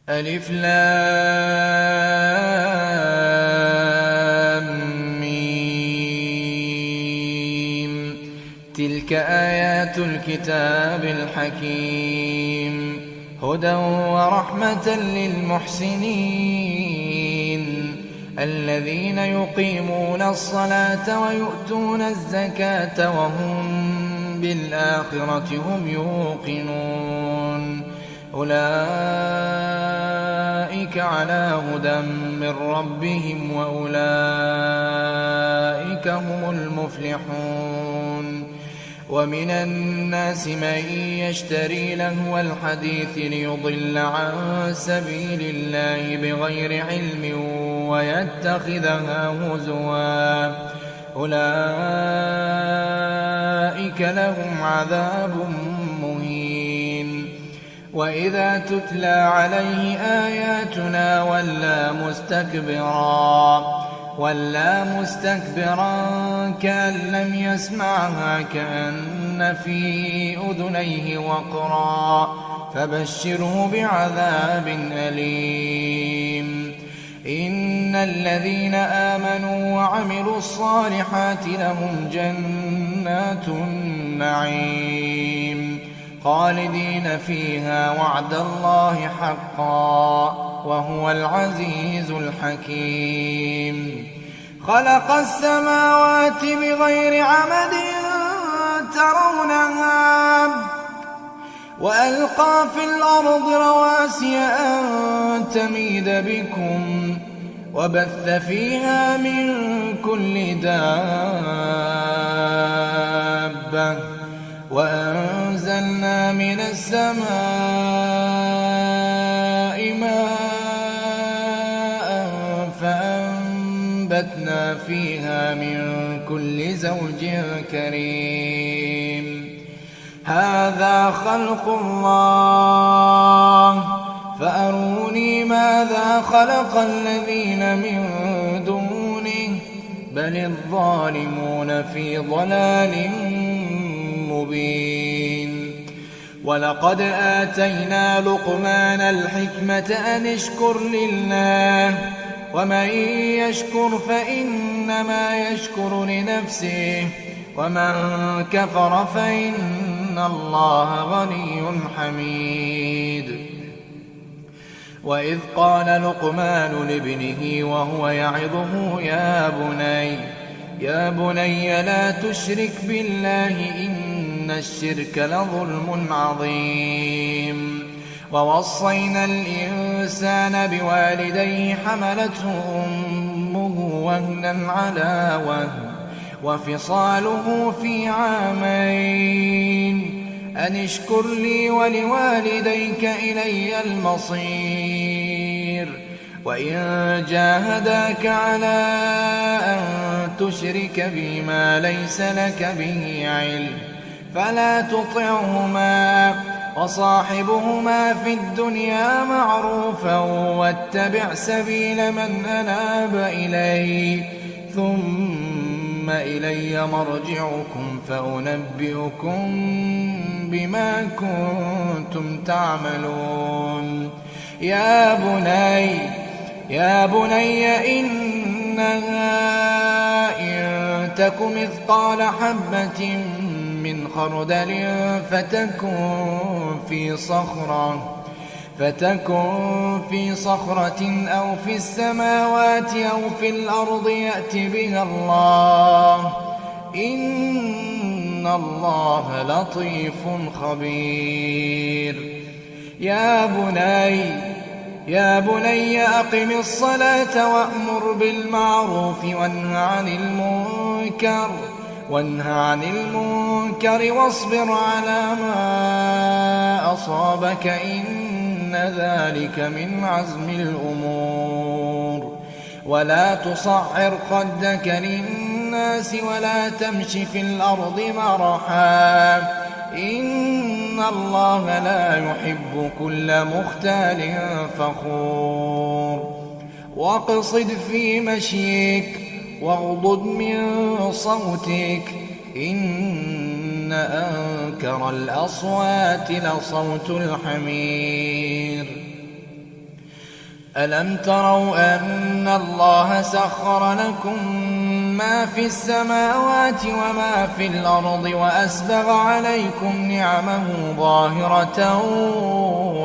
ألف لام ميم. تلك آيات الكتاب الحكيم هدى ورحمة للمحسنين الذين يقيمون الصلاة ويؤتون الزكاة وهم بالآخرة هم يوقنون أولئك على هدى من ربهم وأولئك هم المفلحون. ومن الناس من يشتري لهو الحديث ليضل عن سبيل الله بغير علم ويتخذها هزوا أولئك لهم عذاب مهين. وإذا تتلى عليه آياتنا ولى مستكبرا كأن لم يسمعها كأن في أذنيه وقرا فبشره بعذاب أليم. إن الذين آمنوا وعملوا الصالحات لهم جنات النعيم خالدين فيها وعد الله حقا وهو العزيز الحكيم. خلق السماوات بغير عمد ترونها وألقى في الأرض رواسي أن تميد بكم وبث فيها من كل دابة وأنزلنا من السماء ماء فأنبتنا فيها من كل زوج كريم. هذا خلق الله فأروني ماذا خلق الذين من دونه بل الظالمون في ضلال مبين. ولقد آتينا لقمان الحكمة أن اشكر لله ومن يشكر فإنما يشكر لنفسه ومن كفر فإن الله غني حميد. وإذ قال لقمان لابنه وهو يعظه يا بني لا تشرك بالله إن الشرك لظلم عظيم. ووصينا الإنسان بوالديه حملته أمه وهنا على وهن وفصاله في عامين أن اشكر لي ولوالديك إلي المصير. وإن جاهداك على أن تشرك بي ما ليس لك به علم فلا تطعهما وصاحبهما في الدنيا معروفا واتبع سبيل من أناب إلي ثم إلي مرجعكم فأنبئكم بما كنتم تعملون. يا بني إنها إن تك مثقال حبة من خردل فتكن في صخرة أو في السماوات أو في الأرض يأت بها الله إن الله لطيف خبير. يا بني أقم الصلاة وأمر بالمعروف وانه عن المنكر واصبر على ما أصابك إن ذلك من عزم الأمور. ولا تصعر خدك للناس ولا تمش في الأرض مرحا إن الله لا يحب كل مختال فخور. واقصد في مشيك واغضض من صوتك إن أنكر الأصوات لصوت الحمير. ألم تروا أن الله سخر لكم ما في السماوات وما في الأرض وأسبغ عليكم نعمه ظاهرة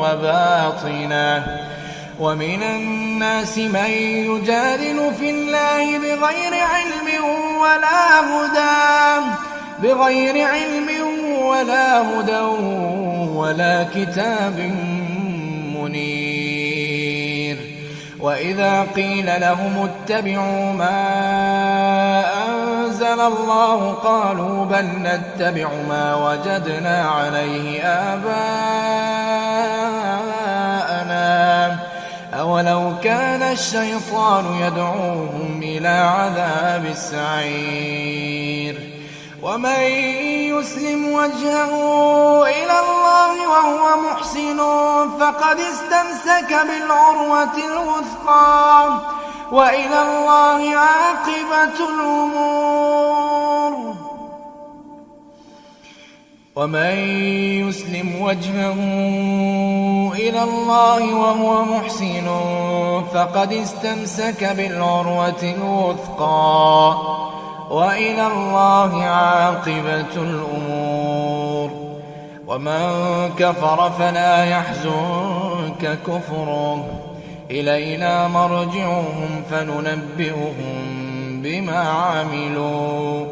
وباطنة ومن الناس من يجادل في الله بغير علم ولا هدى ولا كتاب منير وإذا قيل لهم اتبعوا ما أنزل الله قالوا بل نتبع ما وجدنا عليه آباءنا أولو كان الشيطان يدعوهم إلى عذاب السعير ومن يسلم وجهه إلى الله وهو محسن فقد استمسك بالعروة الوثقى وإلى الله عاقبة الأمور ومن يسلم وجهه إلى الله وهو محسن فقد استمسك بالعروة الوثقى وإلى الله عاقبة الأمور ومن كفر فلا يحزنك كفره إلينا مرجعهم فننبئهم بما عملوا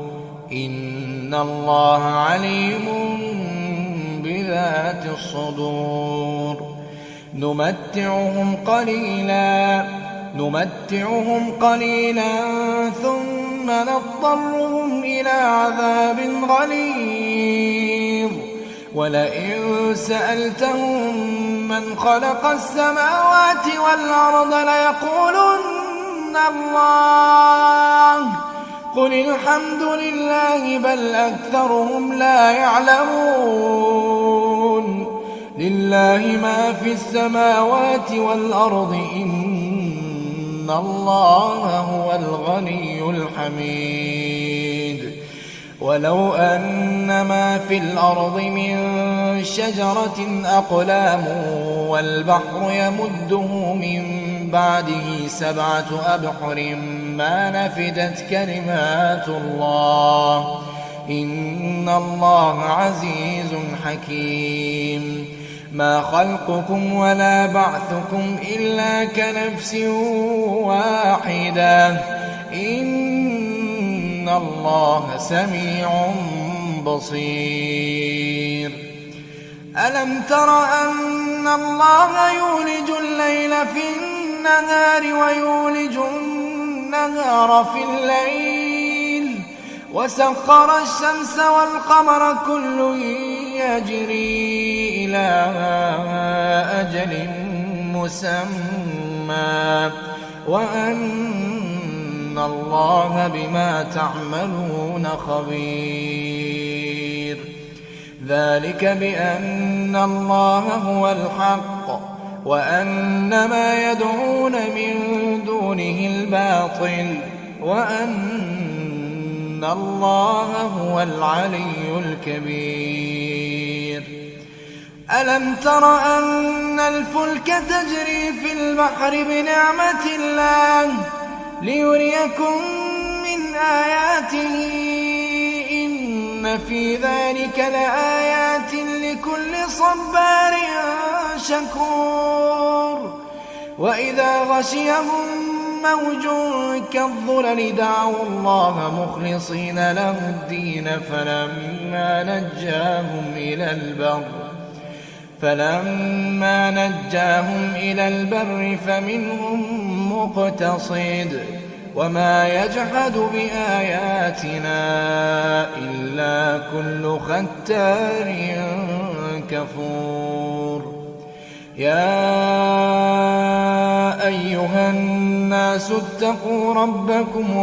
إن الله عليم بذات الصدور نمتعهم قليلا ثم نضطرهم إلى عذاب غليظ ولئن سألتهم من خلق السماوات والأرض ليقولن الله قل الحمد لله بل أكثرهم لا يعلمون لله ما في السماوات والأرض إن الله هو الغني الحميد ولو أن ما في الأرض من شجرة أقلام والبحر يمده من بعده 7 أبحر ما نفدت كلمات الله إن الله عزيز حكيم ما خلقكم ولا بعثكم إلا كنفس واحدة إن الله سميع بصير ألم تر أن الله يولج الليل في النهار ويولج النهار في الليل وسخر الشمس والقمر كل يجري إلى أجل مسمى وأن الله بما تعملون خبير ذلك بأن الله هو الحق وأن ما يدعون من دونه الباطل وأن الله هو العلي الكبير ألم تر أن الفلك تجري في البحر بنعمة الله ليريكم من آياته إن في ذلك لآيات لكل صبار شكور وإذا غشيهم موج كالظلل دعوا الله مخلصين له الدين فلما نجاهم إلى البر فمنهم مقتصد وما يجحد بآياتنا إلا كل ختار كفور يا أيها الناس اتقوا ربكم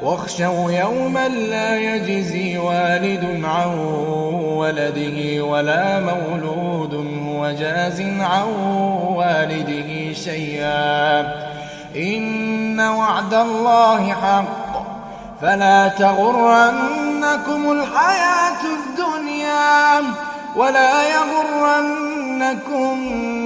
واخشوا يوما لا يجزي والد عن ولده ولا مولود هو جاز عن والده شيئا إن وعد الله حق فلا تغرنكم الحياة الدنيا ولا يغرنكم